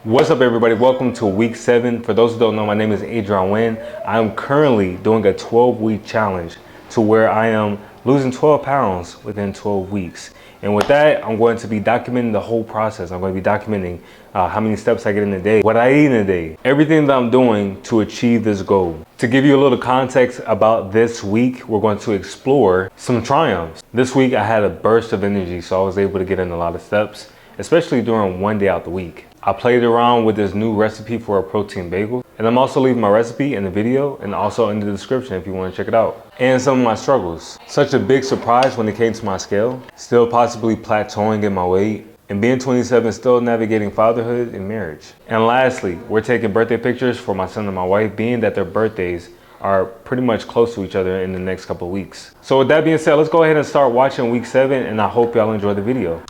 What's up, everybody? Welcome to week 7. For those who don't know, my name is Adrian Wynn. I'm currently doing a 12-week challenge to where I am losing 12 pounds within 12 weeks. And with that, I'm going to be documenting the whole process. I'm going to be documenting how many steps I get in a day, what I eat in a day, everything that I'm doing to achieve this goal. To give you a little context about this week, we're going to explore some triumphs. This week, I had a burst of energy, so I was able to get in a lot of steps, especially during one day out the week. I played around with this new recipe for a protein bagel, and I'm also leaving my recipe in the video and also in the description if you want to check it out. And some of my struggles. Such a big surprise when it came to my scale, still possibly plateauing in my weight, and being 27, still navigating fatherhood and marriage. And lastly, we're taking birthday pictures for my son and my wife, being that their birthdays are pretty much close to each other in the next couple of weeks. So with that being said, let's go ahead and start watching week 7, and I hope y'all enjoy the video.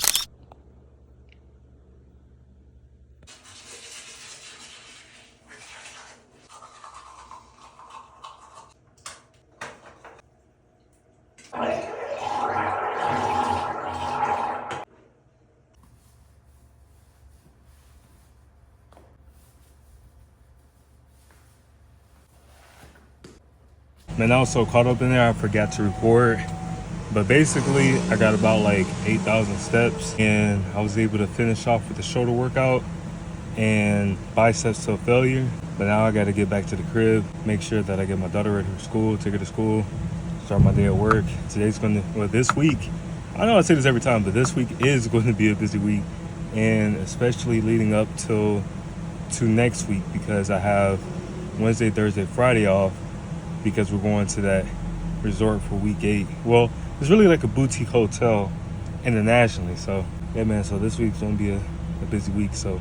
Man, I was so caught up in there, I forgot to record. But basically, I got about like 8,000 steps, and I was able to finish off with the shoulder workout and biceps to failure. But now I got to get back to the crib, make sure that I get my daughter ready for school, take her to school, start my day at work. Today's going to, well, this week, I know I say this every time, but this week is going to be a busy week, and especially leading up to next week, because I have Wednesday, Thursday, Friday off, because we're going to that resort for week 8. Well, it's really like a boutique hotel internationally. So yeah, man, so this week's gonna be a busy week. So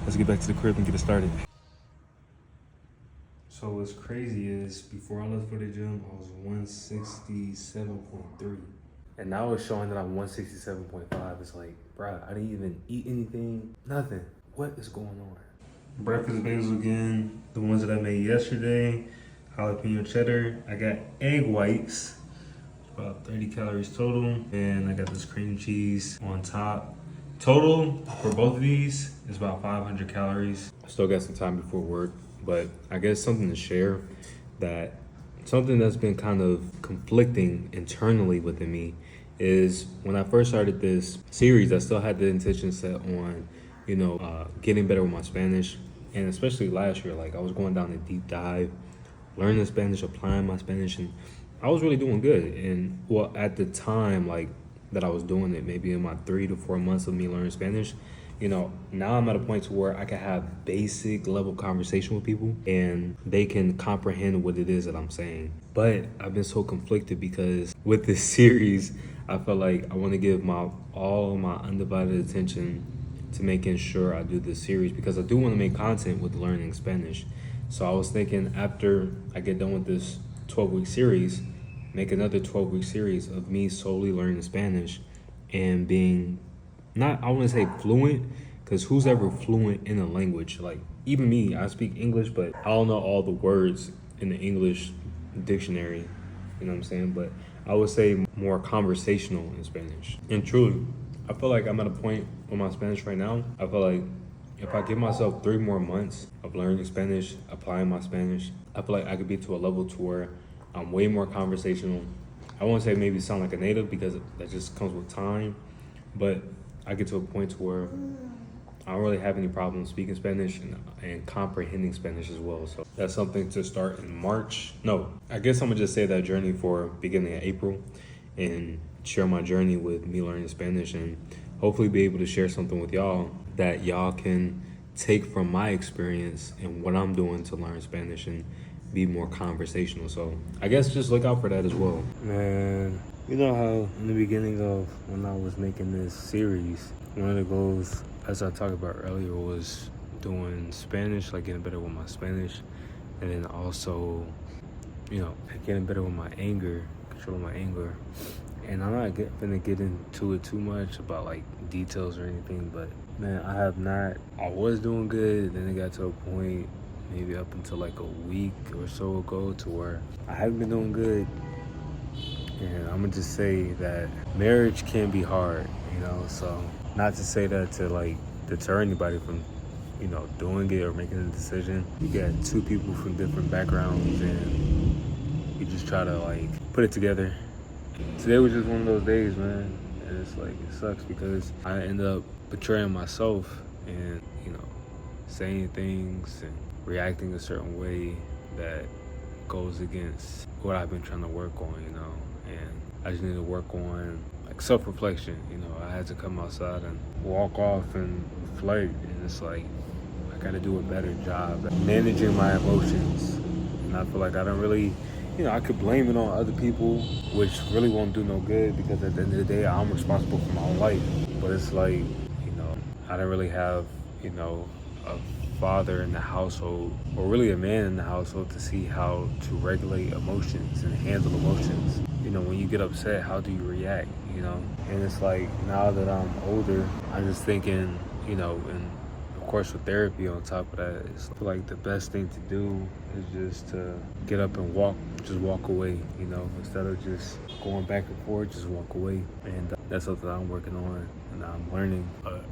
let's get back to the crib and get it started. So what's crazy is before I left for the gym, I was 167.3. And now it's showing that I'm 167.5. It's like, bruh, I didn't even eat anything, nothing. What is going on? Breakfast bagels again, the ones that I made yesterday. Jalapeno cheddar. I got egg whites, about 30 calories total, and I got this cream cheese on top. Total for both of these is about 500 calories. I still got some time before work, but I guess something to share, that something that's been kind of conflicting internally within me is when I first started this series, I still had the intention set on, getting better with my Spanish, and especially last year, like I was going down a deep dive, learning Spanish, applying my Spanish, and I was really doing good. And well, at the time, like that I was doing it, maybe in my 3 to 4 months of me learning Spanish, now I'm at a point to where I can have basic level conversation with people and they can comprehend what it is that I'm saying. But I've been so conflicted because with this series, I feel like I want to give all my undivided attention to making sure I do this series, because I do want to make content with learning Spanish. So I was thinking, after I get done with this 12-week series, make another 12-week series of me solely learning Spanish and being, not, I want to say fluent, because who's ever fluent in a language? Like, even me, I speak English, but I don't know all the words in the English dictionary, you know what I'm saying? But I would say more conversational in Spanish. And truly, I feel like I'm at a point with my Spanish right now, I feel like if I give myself 3 more months of learning Spanish, applying my Spanish, I feel like I could be to a level to where I'm way more conversational. I won't say maybe sound like a native, because that just comes with time, but I get to a point to where I don't really have any problem speaking Spanish and comprehending Spanish as well. So that's something to start in March. No, I guess I'm gonna just say that journey for beginning of April and share my journey with me learning Spanish, and hopefully be able to share something with y'all that y'all can take from my experience and what I'm doing to learn Spanish and be more conversational. So I guess just look out for that as well. Man, you know how in the beginning of when I was making this series, one of the goals, as I talked about earlier, was doing Spanish, like getting better with my Spanish, and then also, getting better with my anger, controlling my anger. And I'm not gonna get into it too much about like details or anything, but man, I was doing good, then it got to a point maybe up until like a week or so ago to where I haven't been doing good. And I'm gonna just say that marriage can be hard, so not to say that to like deter anybody from doing it or making a decision. You got two people from different backgrounds and you just try to like put it together. Today was just one of those days, man. And it's like, it sucks because I end up betraying myself and, saying things and reacting a certain way that goes against what I've been trying to work on, and I just need to work on like self-reflection. I had to come outside and walk off and reflect, and it's like I gotta do a better job at managing my emotions. And I feel like I don't really, I could blame it on other people, which really won't do no good because at the end of the day, I'm responsible for my own life. But it's like, I don't really have, a father in the household or really a man in the household to see how to regulate emotions and handle emotions. When you get upset, how do you react, And it's like now that I'm older, I'm just thinking, and of course with therapy on top of that, it's like the best thing to do is just to get up and walk away, instead of just going back and forth, just walk away. And that's something I'm working on and I'm learning. But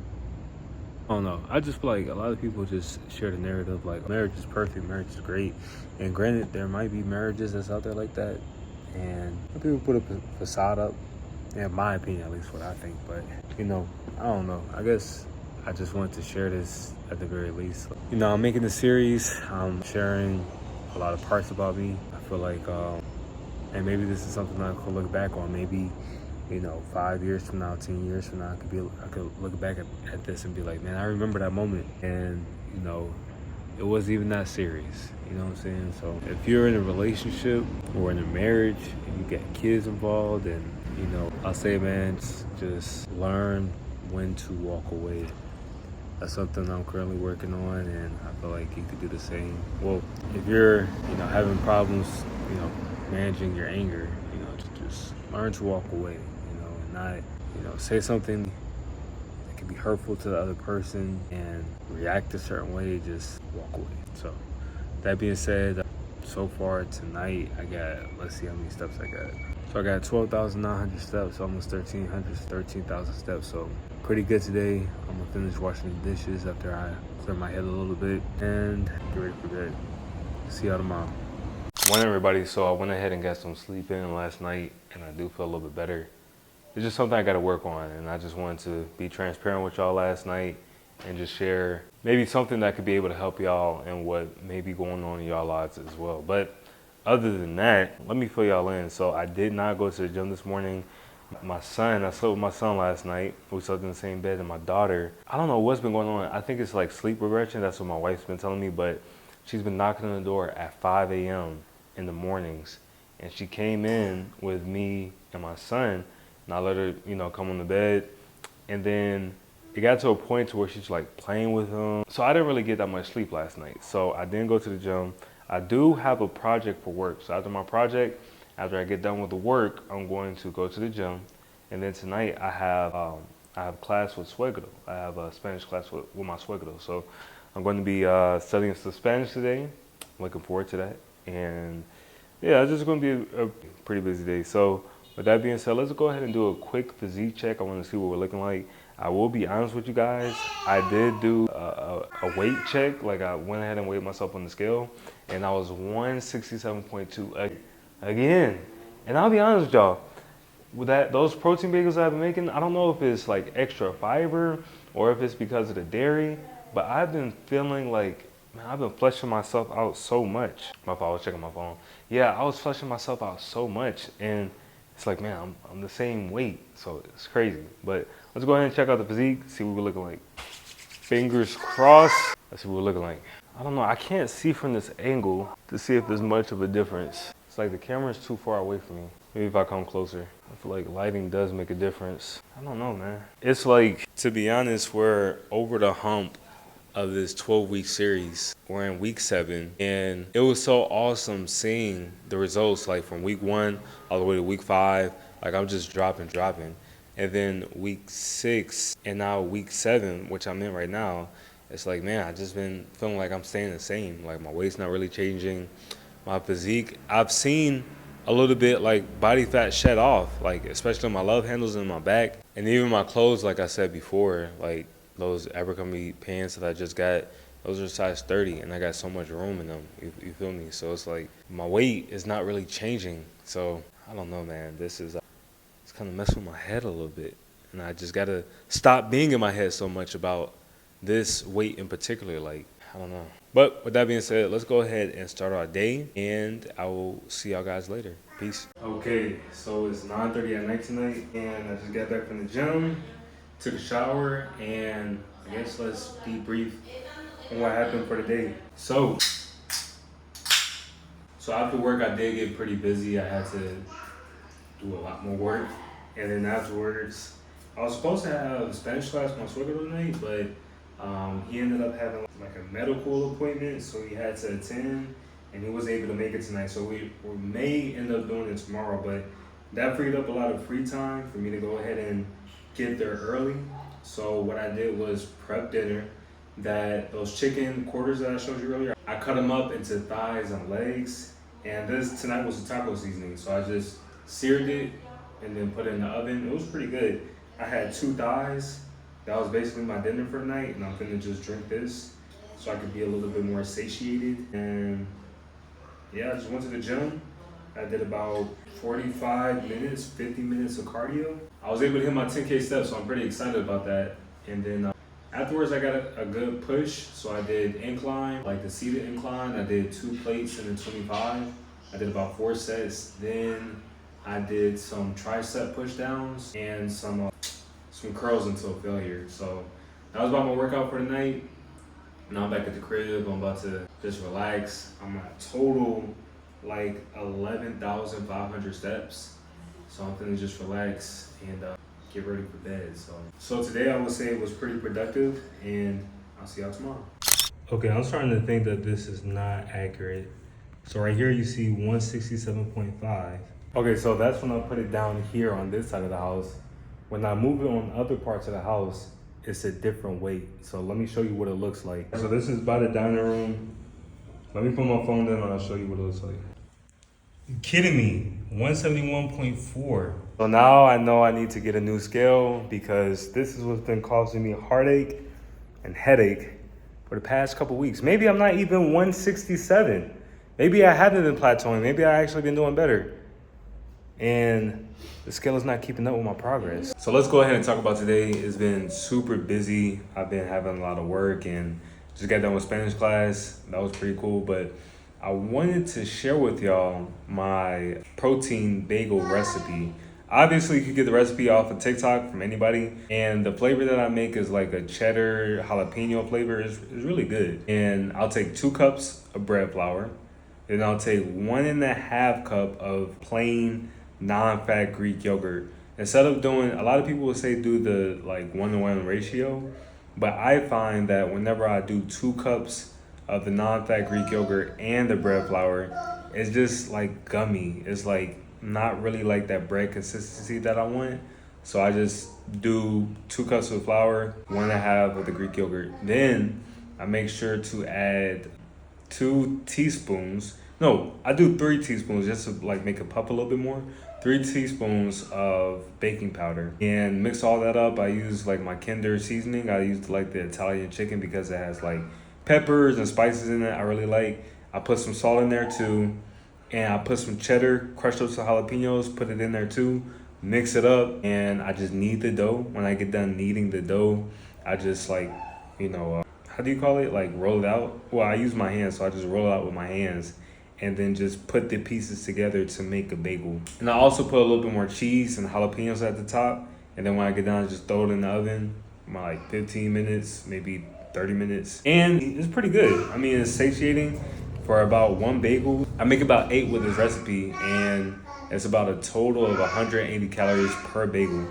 I don't know. I just feel like a lot of people just share the narrative like marriage is perfect, marriage is great. And granted, there might be marriages that's out there like that. And people put a facade up, in my opinion, at least what I think. But, I don't know. I guess I just wanted to share this at the very least. I'm making a series. I'm sharing a lot of parts about me. I feel like, and maybe this is something I could look back on. Maybe 5 years from now, 10 years from now, I could look back at this and be like, man, I remember that moment. And, it wasn't even that serious. You know what I'm saying? So if you're in a relationship or in a marriage and you got kids involved, and, I'll say, man, just learn when to walk away. That's something I'm currently working on, and I feel like you could do the same. Well, if you're, having problems, managing your anger, to just learn to walk away, and not, say something that can be hurtful to the other person and react a certain way, just walk away. So that being said, so far tonight, I got, let's see how many steps I got. So I got 12,900 steps, almost 13,000 steps. So pretty good today. I'm gonna finish washing the dishes after I clear my head a little bit and get ready for bed. See y'all tomorrow. Morning, everybody. So I went ahead and got some sleep in last night, and I do feel a little bit better. It's just something I got to work on, and I just wanted to be transparent with y'all last night and just share maybe something that could be able to help y'all and what may be going on in y'all lives as well. But other than that, let me fill y'all in. So I did not go to the gym this morning. I slept with my son last night. We slept in the same bed, and my daughter, I don't know what's been going on. I think it's like sleep regression. That's what my wife's been telling me, but she's been knocking on the door at 5 a.m. in the mornings. And she came in with me and my son, and I let her, come on the bed. And then it got to a point to where she's like playing with him. So I didn't really get that much sleep last night. So I didn't go to the gym. I do have a project for work. So after my project, after I get done with the work, I'm going to go to the gym. And then tonight I have class with Suegro. I have a Spanish class with my Suegro. So I'm going to be studying some Spanish today. I'm looking forward to that. And yeah, it's just going to be a pretty busy day. So with that being said, let's go ahead and do a quick physique check. I want to see what we're looking like. I will be honest with you guys. I did do a weight check. Like I went ahead and weighed myself on the scale, and I was 167.2 again. And I'll be honest with y'all, with those protein bagels I've been making, I don't know if it's like extra fiber or if it's because of the dairy, but I've been feeling like, man, I've been fleshing myself out so much. My fault, I was checking my phone. Yeah, I was fleshing myself out so much, and it's like, man, I'm the same weight, so it's crazy. But let's go ahead and check out the physique, see what we're looking like. Fingers crossed. Let's see what we're looking like. I don't know, I can't see from this angle to see if there's much of a difference. It's like the camera's too far away from me. Maybe if I come closer. I feel like lighting does make a difference. I don't know, man. It's like, to be honest, we're over the hump of this 12-week series. We're in week 7, and it was so awesome seeing the results, like from week 1 all the way to week 5. Like I'm just dropping. And then week 6 and now week 7, which I'm in right now, it's like, man, I just been feeling like I'm staying the same. Like my weight's not really changing. My physique, I've seen a little bit like body fat shed off, like especially my love handles and my back, and even my clothes, like I said before, like those Abercrombie pants that I just got, those are size 30, and I got so much room in them. You feel me? So it's like my weight is not really changing. So I don't know, man. This is it's kind of messing with my head a little bit, and I just gotta stop being in my head so much about this weight in particular. Like, I don't know. But with that being said, let's go ahead and start our day, and I will see y'all guys later. Peace. Okay, so it's 9:30 at night tonight, and I just got back from the gym, took a shower, and I guess let's debrief on what happened for the day. So after work, I did get pretty busy. I had to do a lot more work, and then afterwards, I was supposed to have Spanish class with my swigger tonight, but he ended up having like a medical appointment, so he had to attend, and he wasn't able to make it tonight. So we may end up doing it tomorrow, but that freed up a lot of free time for me to go ahead and get there early. So what I did was prep dinner. Those chicken quarters that I showed you earlier, I cut them up into thighs and legs, and this tonight was a taco seasoning. So I just seared it and then put it in the oven. It was pretty good. I had 2 thighs. That was basically my dinner for the night, and I'm gonna just drink this so I could be a little bit more satiated. And yeah, I just went to the gym. I did about 45 minutes, 50 minutes of cardio. I was able to hit my 10K steps, so I'm pretty excited about that. And then afterwards, I got a good push. So I did incline, like the seated incline. I did 2 plates and then 25. I did about 4 sets. Then I did some tricep push downs and some curls until failure. So that was about my workout for the night. Now I'm back at the crib. I'm about to just relax. I'm at total like 11,500 steps. So I'm gonna just relax and get ready for bed. So today I would say it was pretty productive, and I'll see y'all tomorrow. Okay, I'm starting to think that this is not accurate. So right here you see 167.5. Okay, so that's when I put it down here on this side of the house. When I move it on other parts of the house, it's a different weight. So let me show you what it looks like. So this is by the dining room. Let me put my phone down and I'll show you what it looks like. You kidding me? 171.4. So now I know I need to get a new scale, because this is what's been causing me heartache and headache for the past couple weeks. Maybe I'm not even 167. Maybe I haven't been plateauing. Maybe I actually been doing better. And the scale is not keeping up with my progress. So let's go ahead and talk about today. It's been super busy. I've been having a lot of work and just got done with Spanish class. That was pretty cool. But I wanted to share with y'all my protein bagel recipe. Obviously, you can get the recipe off of TikTok from anybody. And the flavor that I make is like a cheddar jalapeno flavor. It's really good. And I'll take 2 cups of bread flour. Then I'll take 1.5 cup of plain non-fat Greek yogurt. Instead of doing, a lot of people will say do the like 1-to-1 ratio, but I find that whenever I do 2 cups of the non-fat Greek yogurt and the bread flour, it's just like gummy. It's like not really like that bread consistency that I want. So I just do 2 cups of flour, 1.5 of the Greek yogurt. Then I make sure to add 2 teaspoons. No, I do 3 teaspoons just to like make it puff a little bit more. 3 teaspoons of baking powder, and mix all that up. I use like my Kinder seasoning. I use like the Italian chicken because it has like peppers and spices in it I really like. I put some salt in there too, and I put some cheddar, crushed up some jalapenos, put it in there too, mix it up, and I just knead the dough. When I get done kneading the dough, I just like, how do you call it? Like roll it out? Well, I use my hands, so I just roll it out with my hands and then just put the pieces together to make a bagel. And I also put a little bit more cheese and jalapenos at the top. And then when I get done, I just throw it in the oven, like 15 minutes, maybe 30 minutes. And it's pretty good. I mean, it's satiating for about 1 bagel. I make about 8 with this recipe, and it's about a total of 180 calories per bagel.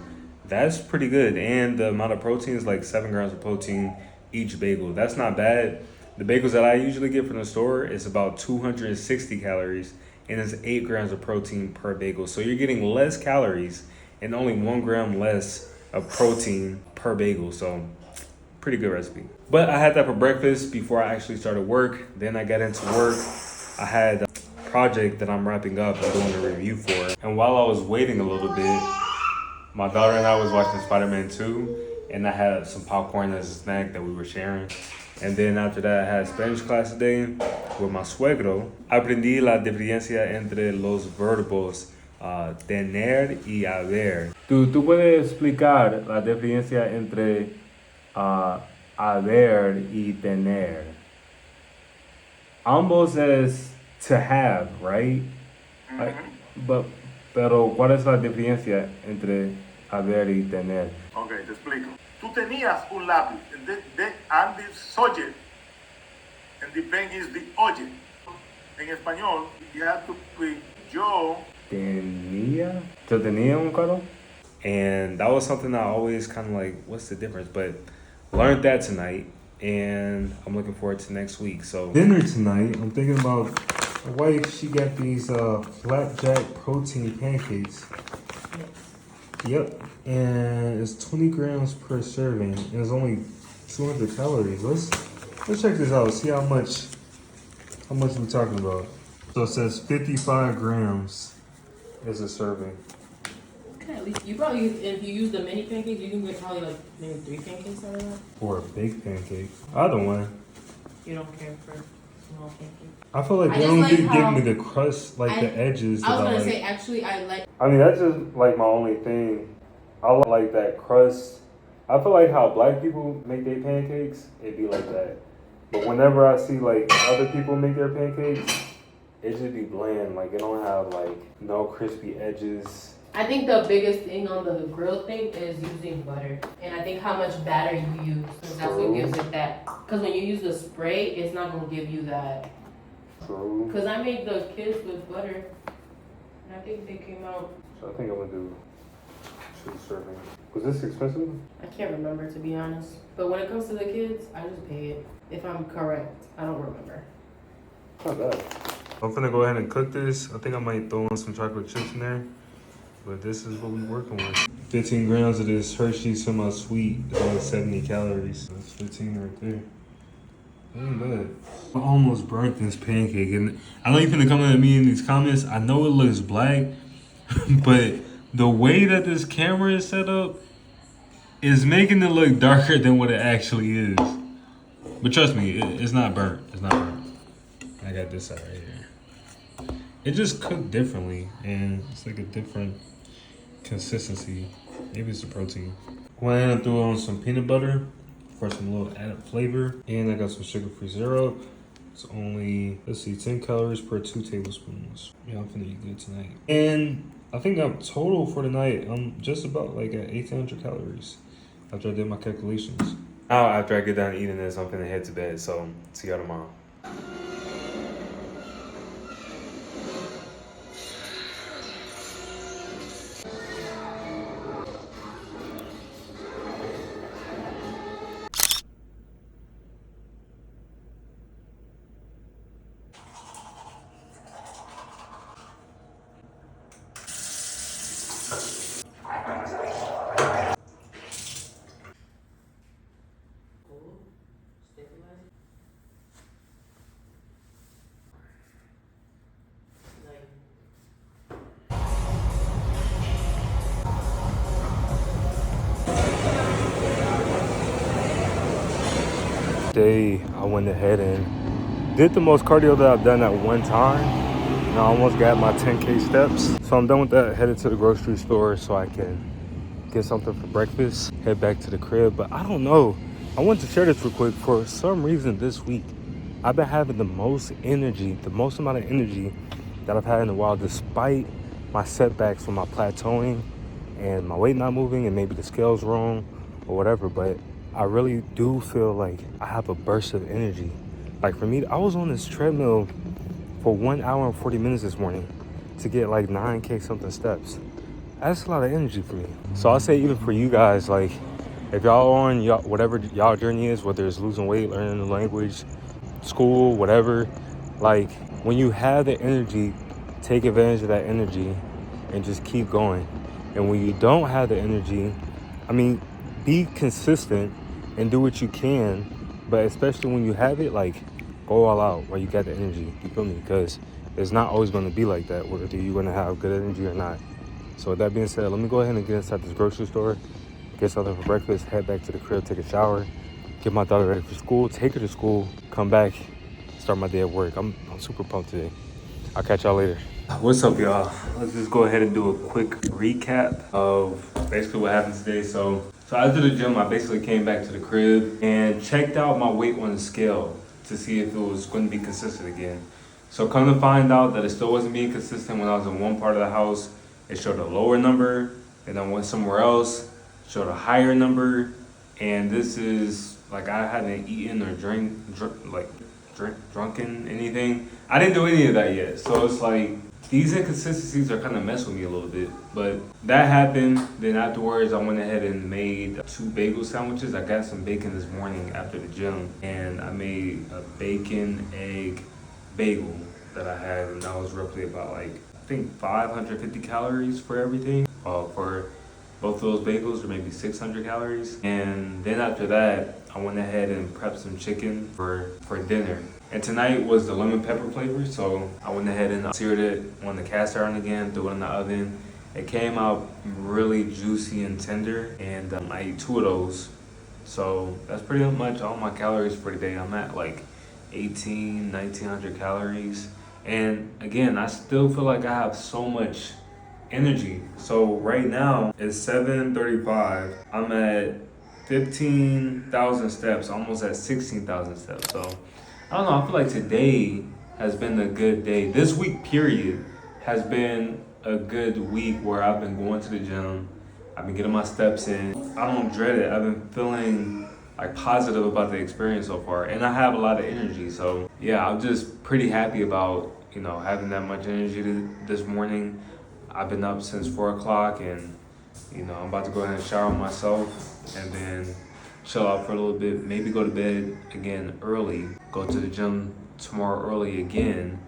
That's pretty good. And the amount of protein is like 7 grams of protein each bagel. That's not bad. The bagels that I usually get from the store is about 260 calories, and it's 8 grams of protein per bagel. So you're getting less calories and only 1 gram less of protein per bagel. So pretty good recipe. But I had that for breakfast before I actually started work. Then I got into work. I had a project that I'm wrapping up and doing a review for. And while I was waiting a little bit, my daughter and I was watching Spider-Man 2. and I had some popcorn as a snack that we were sharing. And then after that, I had Spanish class today with my suegro. Aprendí la diferencia entre los verbos tener y haber. ¿Tú puedes explicar la diferencia entre haber y tener? Ambos es to have, right? Like, pero ¿cuál es la diferencia entre haber y tener? Ok, te explico. Tú tenías un lápiz, and the subject, and the pen is the object. En español, you have to be yo. Yo tenía un carro? And that was something I always kind of like, what's the difference? But learned that tonight, and I'm looking forward to next week. So dinner tonight, I'm thinking about my wife. She got these flapjack protein pancakes. Yep, and it's 20 grams per serving, and it's only 200 calories. Let's check this out. See how much we're talking about. So it says 55 grams is a serving. Okay, at least you probably, if you use the mini pancakes, you can get probably like maybe 3 pancakes out of that. Or a big pancake. Either one. You don't care for small pancakes. I feel like they don't give me the crust, like the edges. I was gonna say, actually, I like. I mean, that's just like my only thing. I like that crust. I feel like how black people make their pancakes, it'd be like that. But whenever I see like other people make their pancakes, it just be bland. Like it don't have like no crispy edges. I think the biggest thing on the grill thing is using butter. And I think how much batter you use. Because that's what gives it that. Because when you use the spray, it's not going to give you that. True. Because I made the kids with butter. And I think they came out. So I think I'm going to do 2 servings. Was this expensive? I can't remember, to be honest. But when it comes to the kids, I just pay it. If I'm correct. I don't remember. Not bad. I'm going to go ahead and cook this. I think I might throw in some chocolate chips in there. But this is what we're working with. 15 grams of this Hershey's semi-sweet, only 70 calories. That's 15 right there. Ain't bad. I almost burnt this pancake, and I know you're gonna come at me in these comments. I know it looks black, but the way that this camera is set up is making it look darker than what it actually is. But trust me, it's not burnt. It's not burnt. I got this side right here. It just cooked differently, and it's like a different consistency. Maybe it's the protein. Went ahead and threw on some peanut butter for some little added flavor, and I got some sugar-free syrup. It's only, let's see, 10 calories per 2 tablespoons. Yeah, I'm finna eat good tonight. And I think I'm total for the night, I'm just about like at 1,800 calories after I did my calculations. Now, after I get done eating this, I'm finna head to bed. So, see y'all tomorrow. Day, I went ahead and did the most cardio that I've done at one time. And I almost got my 10K steps. So I'm done with that, headed to the grocery store so I can get something for breakfast, head back to the crib. But I don't know, I wanted to share this real quick. For some reason this week, I've been having the most energy, the most amount of energy that I've had in a while, despite my setbacks with my plateauing and my weight not moving and maybe the scale's wrong or whatever. But I really do feel like I have a burst of energy. Like for me, I was on this treadmill for 1 hour and 40 minutes this morning to get like 9K something steps. That's a lot of energy for me. So I'll say even for you guys, like if y'all on whatever y'all journey is, whether it's losing weight, learning a language, school, whatever, like when you have the energy, take advantage of that energy and just keep going. And when you don't have the energy, I mean, be consistent and do what you can, but especially when you have it, like go all out while you got the energy, you feel me? Because it's not always going to be like that, whether you're going to have good energy or not. So with that being said, let me go ahead and get inside this grocery store get something for breakfast, head back to the crib, take a shower, get my daughter ready for school, take her to school, come back, start my day at work. I'm super pumped today. I'll catch y'all later. What's up, y'all? Let's just go ahead and do a quick recap of basically what happened today. So after the gym, I basically came back to the crib and checked out my weight on the scale to see if it was going to be consistent again. So come to find out that it still wasn't being consistent when I was in one part of the house. It showed a lower number, and then went somewhere else, showed a higher number, and this is like I hadn't eaten or drunken anything. I didn't do any of that yet, so it's like these inconsistencies are kind of messing with me a little bit. But that happened. Then afterwards, I went ahead and made 2 bagel sandwiches. I got some bacon this morning after the gym, and I made a bacon egg bagel that I had, and that was roughly about like I think 550 calories for everything. For both of those bagels are maybe 600 calories. And then after that, I went ahead and prepped some chicken for dinner. And tonight was the lemon pepper flavor, so I went ahead and seared it on the cast iron again, threw it in the oven. It came out really juicy and tender, and I ate 2 of those. So that's pretty much all my calories for today. I'm at like 1900 calories. And again, I still feel like I have so much energy. So right now it's 7:35. I'm at 15,000 steps, almost at 16,000 steps. So I don't know. I feel like today has been a good day. This week period has been a good week where I've been going to the gym. I've been getting my steps in. I don't dread it. I've been feeling like positive about the experience so far, and I have a lot of energy. So yeah, I'm just pretty happy about having that much energy this morning. I've been up since 4 o'clock, and I'm about to go ahead and shower myself, and then chill out for a little bit. Maybe go to bed again early. Go to the gym tomorrow early again.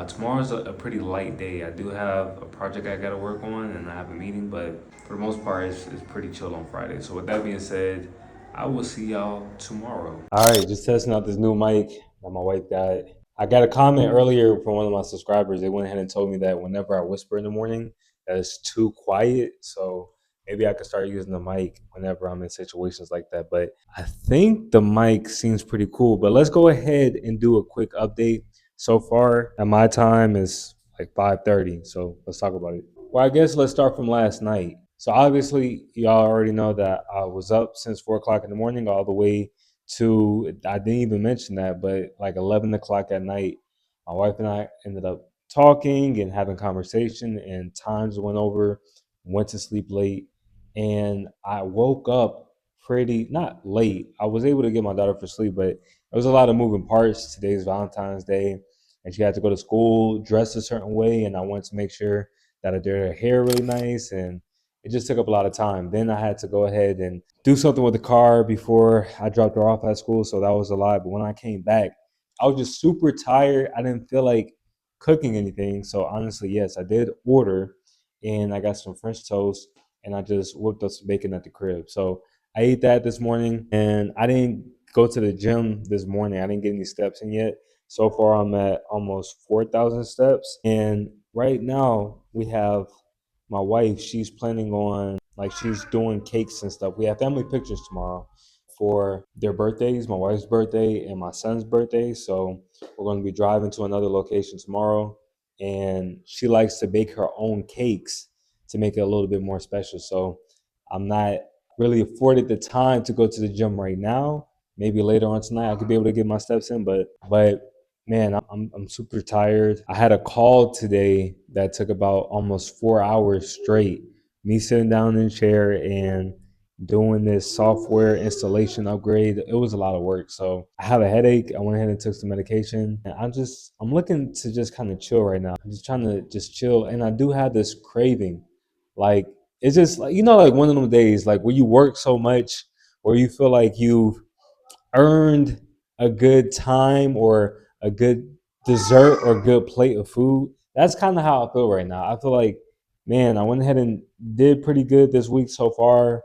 Tomorrow's a pretty light day. I do have a project I got to work on, and I have a meeting, but for the most part, it's pretty chill on Friday. So with that being said, I will see y'all tomorrow. All right, just testing out this new mic that my wife got. I got a comment earlier from one of my subscribers. They went ahead and told me that whenever I whisper in the morning, that it's too quiet. So maybe I could start using the mic whenever I'm in situations like that. But I think the mic seems pretty cool. But let's go ahead and do a quick update. So far, at my time is like 5:30. So let's talk about it. Well, I guess let's start from last night. So obviously, y'all already know that I was up since 4 o'clock in the morning all the way to, I didn't even mention that, but like 11 o'clock at night, my wife and I ended up talking and having conversation, and times went over, went to sleep late, and I woke up pretty, not late. I was able to get my daughter for sleep, but there was a lot of moving parts. Today's Valentine's Day, and she had to go to school dressed a certain way, and I wanted to make sure that I did her hair really nice, and it just took up a lot of time. Then I had to go ahead and do something with the car before I dropped her off at school, so that was a lot. But when I came back, I was just super tired. I didn't feel like cooking anything. So honestly, yes, I did order, and I got some French toast, and I just whipped up some bacon at the crib. So I ate that this morning, and I didn't go to the gym this morning. I didn't get any steps in yet. So far, I'm at almost 4,000 steps. And right now, we have my wife. She's planning on, like, she's doing cakes and stuff. We have family pictures tomorrow for their birthdays, my wife's birthday and my son's birthday. So we're going to be driving to another location tomorrow. And she likes to bake her own cakes to make it a little bit more special. So I'm not really afforded the time to go to the gym right now. Maybe later on tonight I could be able to get my steps in, but man, I'm super tired. I had a call today that took about almost 4 hours straight. Me sitting down in a chair and doing this software installation upgrade. It was a lot of work. So I have a headache. I went ahead and took some medication. And I'm looking to just kind of chill right now. I'm just trying to just chill. And I do have this craving. Like, it's just like, like one of them days, like where you work so much, where you feel like you've earned a good time or a good dessert or good plate of food. That's kind of how I feel right now. I feel like, man, I went ahead and did pretty good this week so far.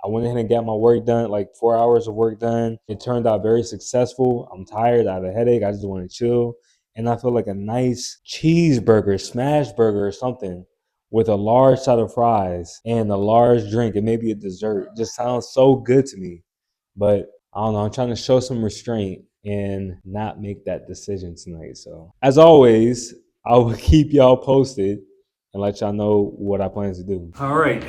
I went ahead and got my work done, like 4 hours of work done. It turned out very successful. I'm tired, I have a headache. I just want to chill. And I feel like a nice cheeseburger, smash burger or something with a large side of fries and a large drink and maybe a dessert. Just sounds so good to me. But I don't know. I'm trying to show some restraint and not make that decision tonight. So, as always, I will keep y'all posted and let y'all know what I plan to do. All right.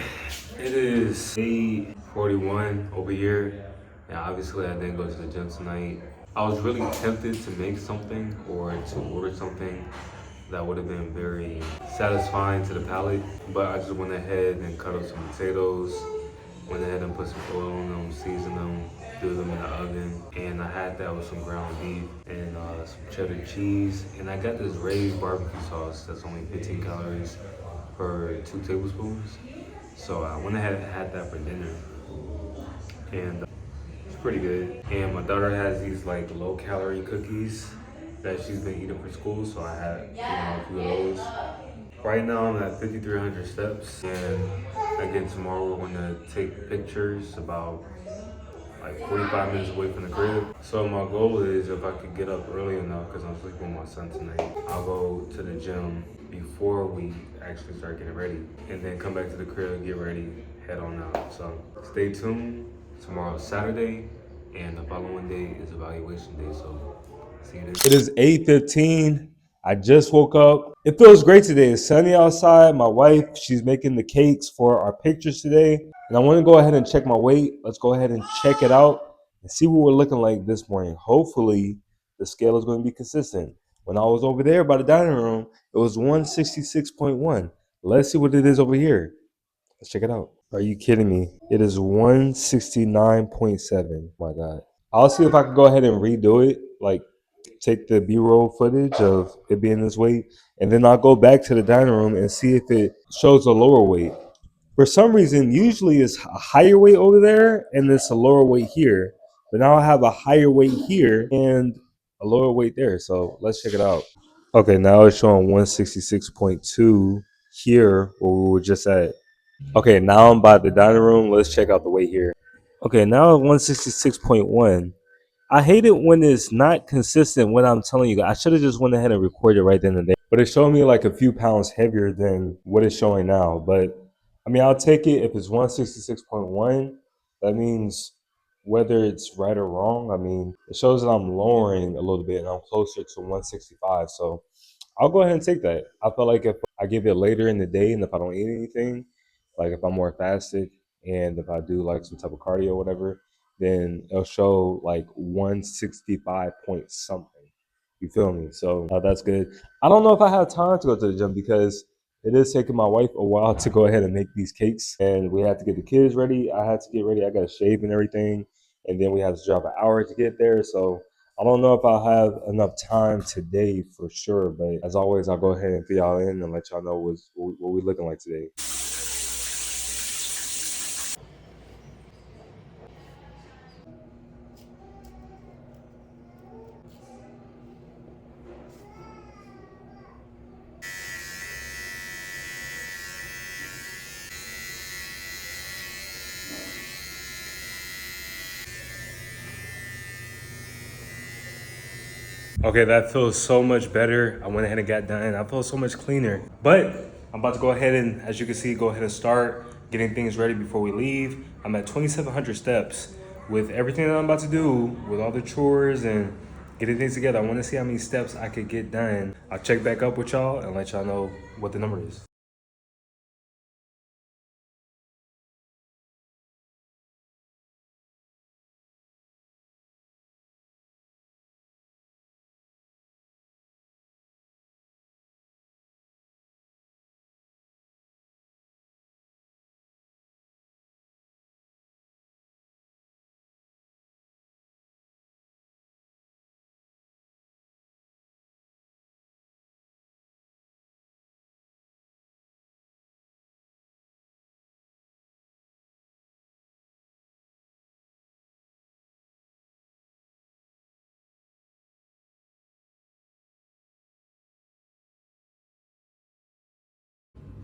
It is 8:41 over here. And obviously, I didn't go to the gym tonight. I was really tempted to make something or to order something that would have been very satisfying to the palate, but I just went ahead and cut up some potatoes, went ahead and put some oil on them, seasoned them, threw them in the oven, and I had that with some ground beef and some cheddar cheese, and I got this raised barbecue sauce that's only 15 calories per 2 tablespoons. So I went ahead and had that for dinner, and it's pretty good. And my daughter has these like low-calorie cookies that she's been eating for school, so I had a few of those. Right now I'm at 5,300 steps, and again tomorrow we're gonna take pictures about like 45 minutes away from the crib. So my goal is if I could get up early enough, because I'm sleeping with my son tonight, I'll go to the gym before we actually start getting ready, and then come back to the crib, get ready, head on out. So stay tuned. Tomorrow's Saturday, and the following day is evaluation day. So see you then. It is 8:15. I just woke up. It feels great today. It's sunny outside. My wife, she's making the cakes for our pictures today. And I want to go ahead and check my weight. Let's go ahead and check it out and see what we're looking like this morning. Hopefully, the scale is going to be consistent. When I was over there by the dining room, it was 166.1. Let's see what it is over here. Let's check it out. Are you kidding me? It is 169.7. My God. I'll see if I can go ahead and redo it. Like, take the B-roll footage of it being this weight, and then I'll go back to the dining room and see if it shows a lower weight. For some reason, usually it's a higher weight over there and it's a lower weight here. But now I have a higher weight here and a lower weight there. So let's check it out. Okay, now it's showing 166.2 here where we were just at. Okay, now I'm by the dining room. Let's check out the weight here. Okay, now 166.1. I hate it when it's not consistent when I'm telling you. I should have just went ahead and recorded right then and there. But it's showing me like a few pounds heavier than what it's showing now. But I mean, I'll take it if it's 166.1. That means whether it's right or wrong, I mean, it shows that I'm lowering a little bit and I'm closer to 165. So I'll go ahead and take that. I feel like if I give it later in the day and if I don't eat anything, like if I'm more fasted and if I do like some type of cardio or whatever, then it'll show like 165 point something. You feel me? So that's good. I don't know if I have time to go to the gym because it is taking my wife a while to go ahead and make these cakes. And we had to get the kids ready. I had to get ready. I got to shave and everything. And then we had to drive an hour to get there. So I don't know if I'll have enough time today for sure. But as always, I'll go ahead and fill y'all in and let y'all know what we're looking like today. Okay, that feels so much better. I went ahead and got done. I feel so much cleaner. But I'm about to go ahead and, as you can see, go ahead and start getting things ready before we leave. I'm at 2,700 steps. With everything that I'm about to do, with all the chores and getting things together, I want to see how many steps I could get done. I'll check back up with y'all and let y'all know what the number is.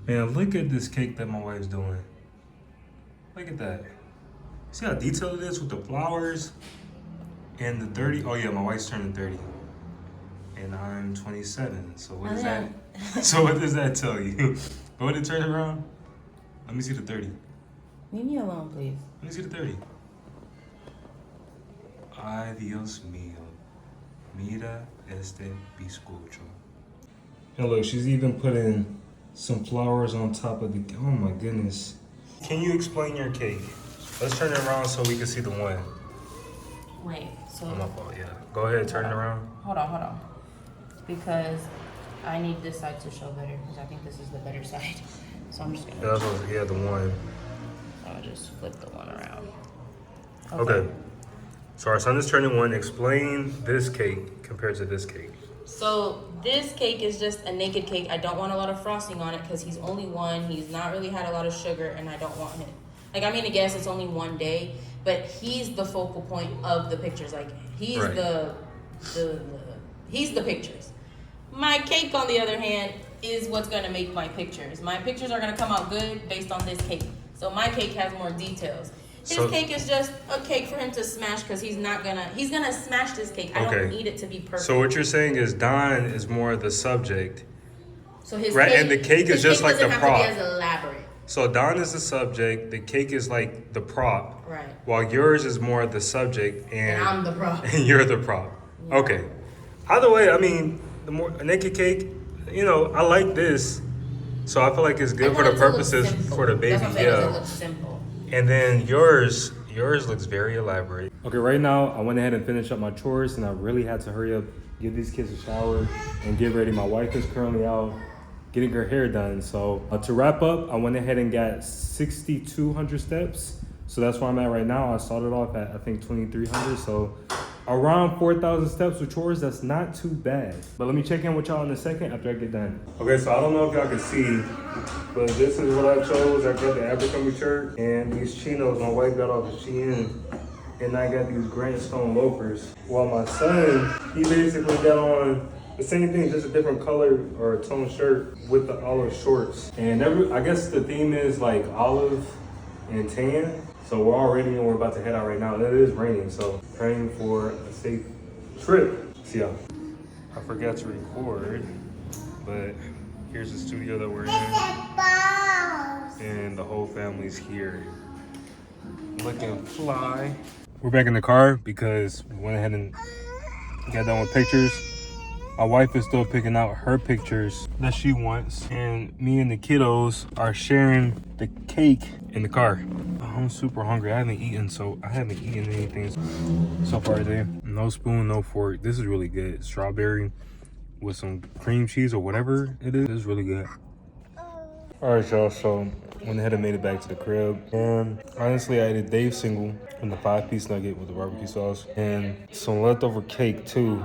Man, look at this cake that my wife's doing. Look at that. See how detailed it is with the flowers and the 30? Oh yeah, my wife's turning 30. And I'm 27. So what does that so what does that tell you? Go ahead and turn it around. Let me see the 30. Leave me alone, please. Let me see the 30. Ay, Dios mío. Mira este bizcocho. And look, she's even putting some flowers on top of the... Oh my goodness. Can you explain your cake? Let's turn it around so we can see the one. Wait, so... Oh, my fault, yeah. Go ahead, turn it around. Hold on. Because I need this side to show better, because I think this is the better side. So I'm just gonna... Yeah, that's what, yeah, the one. I'll just flip the one around. Okay. So our son is turning 1. Explain this cake compared to this cake. So this cake is just a naked cake. I don't want a lot of frosting on it because he's only 1. He's not really had a lot of sugar, and I don't want him. Like, I mean, I guess it's only 1 day, but he's the focal point of the pictures. Like, he's right. He's the pictures. My cake, on the other hand, is what's gonna make my pictures. My pictures are gonna come out good based on this cake. So my cake has more details. His cake is just a cake for him to smash because he's gonna smash this cake. I don't need it to be perfect. So what you're saying is Don is more the subject. So his right, cake, and the cake is just like the prop. Have to be as elaborate. So Don is the subject, the cake is like the prop. Right. While yours is more the subject and I'm the prop. And you're the prop. Yeah. Okay. Either way, I mean, the more a naked cake, you know, I like this. So I feel like it's good for the purposes for the baby. That's what I'm saying, it looks simple. And then yours looks very elaborate. Okay, right now I went ahead and finished up my chores, and I really had to hurry up, give these kids a shower, and get ready. My wife is currently out getting her hair done. So to wrap up, I went ahead and got 6,200 steps. So that's where I'm at right now. I started off at, I think, 2,300. So around 4,000 steps with chores, that's not too bad. But let me check in with y'all in a second after I get done. Okay, so I don't know if y'all can see, but this is what I chose. I got the Abercrombie shirt and these chinos. My wife got off the Shein, and I got these Grandstone loafers. While my son, he basically got on the same thing, just a different color or a tone shirt with the olive shorts. And I guess the theme is like olive and tan. So we're all ready and we're about to head out right now. It is raining, so praying for a safe trip. See y'all. I forgot to record, but here's the studio that we're in. And the whole family's here. Looking fly. We're back in the car because we went ahead and got done with pictures. My wife is still picking out her pictures that she wants. And me and the kiddos are sharing the cake in the car. I'm super hungry. I haven't eaten anything so far today. No spoon, no fork. This is really good. Strawberry with some cream cheese or whatever it is. It's really good. All right, y'all. So went ahead and made it back to the crib. And honestly, I ate a Dave single and the 5-piece nugget with the barbecue sauce and some leftover cake too.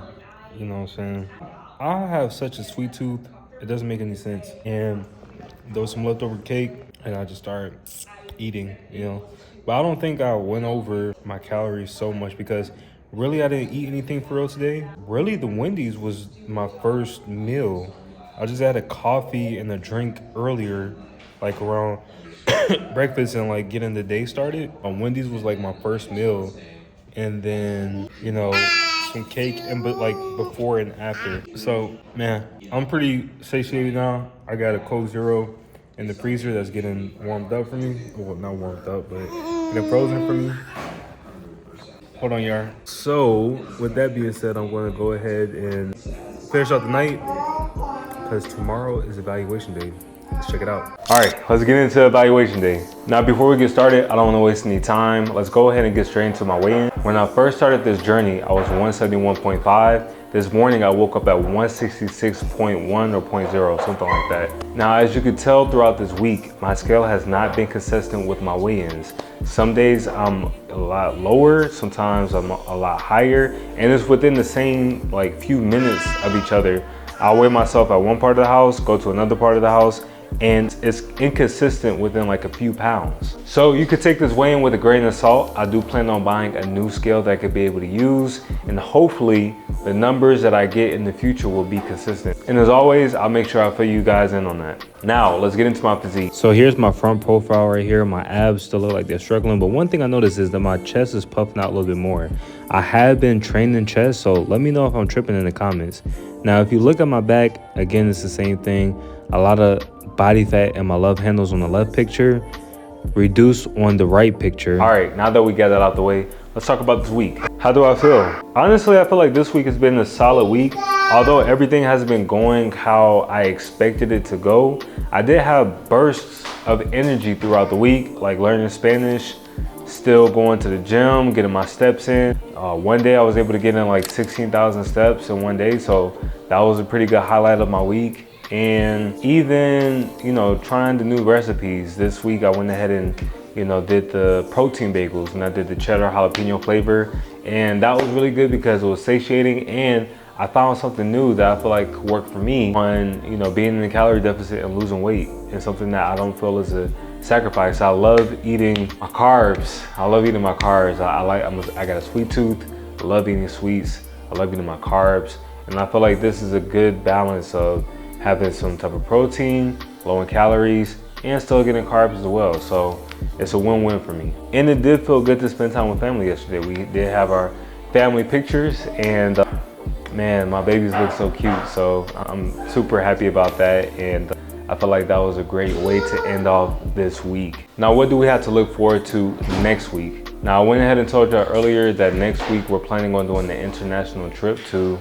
You know what I'm saying? I have such a sweet tooth. It doesn't make any sense. And there was some leftover cake and I just started eating, you know. But I don't think I went over my calories so much because really I didn't eat anything for real today. Really, the Wendy's was my first meal. I just had a coffee and a drink earlier, like around breakfast and like getting the day started. Wendy's was like my first meal. And then, you know, some cake and but like before and after. So man, I'm pretty satiated now. I got a Coke Zero in the freezer that's getting warmed up for me. Well, not warmed up, but getting frozen for me. Hold on, y'all. So with that being said, I'm going to go ahead and finish out the night because tomorrow is evaluation day. Let's check it out. All right, let's get into evaluation day. Now, before we get started, I don't want to waste any time. Let's go ahead and get straight into my weigh-in. When I first started this journey, I was 171.5. This morning, I woke up at 166.1 or 0.0, something like that. Now, as you could tell throughout this week, my scale has not been consistent with my weigh-ins. Some days I'm a lot lower, sometimes I'm a lot higher, and it's within the same like few minutes of each other. I'll weigh myself at one part of the house, go to another part of the house, and it's inconsistent within like a few pounds. So you could take this weigh-in with a grain of salt. I do plan on buying a new scale that I could be able to use, and hopefully the numbers that I get in the future will be consistent. And as always, I'll make sure I fill you guys in on that. Now, let's get into my physique. So here's my front profile right here. My abs still look like they're struggling, but one thing I noticed is that my chest is puffing out a little bit more. I have been training chest, so let me know if I'm tripping in the comments. Now, if you look at my back, again, it's the same thing. A lot of body fat and my love handles on the left picture, reduced on the right picture. All right, now that we got that out the way, let's talk about this week. How do I feel? Honestly, I feel like this week has been a solid week. Although everything hasn't been going how I expected it to go, I did have bursts of energy throughout the week, like learning Spanish, still going to the gym, getting my steps in. One day I was able to get in like 16,000 steps in one day, so that was a pretty good highlight of my week. And even, you know, trying the new recipes. This week I went ahead and, you know, did the protein bagels, and I did the cheddar jalapeno flavor, and that was really good because it was satiating, and I found something new that I feel like could work for me on, you know, being in a calorie deficit and losing weight, and something that I don't feel is a sacrifice. I love eating my carbs. I love eating my carbs. I got a sweet tooth. I love eating sweets. I love eating my carbs, and I feel like this is a good balance of having some type of protein, low in calories, and still getting carbs as well. So it's a win-win for me. And it did feel good to spend time with family yesterday. We did have our family pictures, and man, my babies look so cute. So I'm super happy about that, and I feel like that was a great way to end off this week. Now, what do we have to look forward to next week? Now, I went ahead and told you earlier that next week we're planning on doing the international trip to,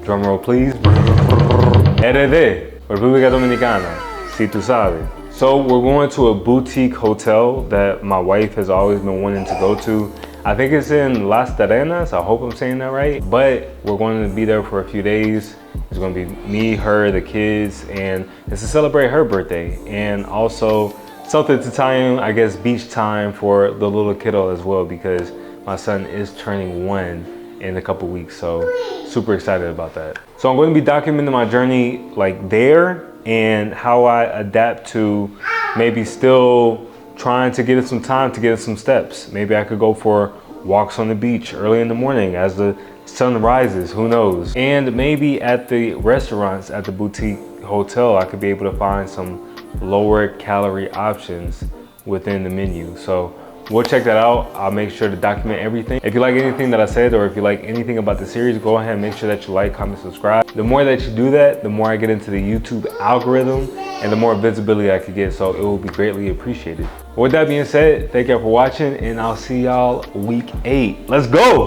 drumroll please, RD, República Dominicana, si tú sabes. So we're going to a boutique hotel that my wife has always been wanting to go to. I think it's in Las Terrenas. I hope I'm saying that right. But we're going to be there for a few days. It's going to be me, her, the kids, and it's to celebrate her birthday. And also something to tie in, I guess, beach time for the little kiddo as well, because my son is turning 1 in a couple weeks. So super excited about that. So I'm going to be documenting my journey like there, and how I adapt to maybe still trying to get in some time to get in some steps. Maybe I could go for walks on the beach early in the morning as the sun rises, who knows? And maybe at the restaurants at the boutique hotel, I could be able to find some lower calorie options within the menu. So we'll check that out. I'll make sure to document everything. If you like anything that I said, or if you like anything about the series, go ahead and make sure that you like, comment, subscribe. The more that you do that, the more I get into the YouTube algorithm and the more visibility I could get. So it will be greatly appreciated. With that being said, thank y'all for watching, and I'll see y'all week 8. Let's go.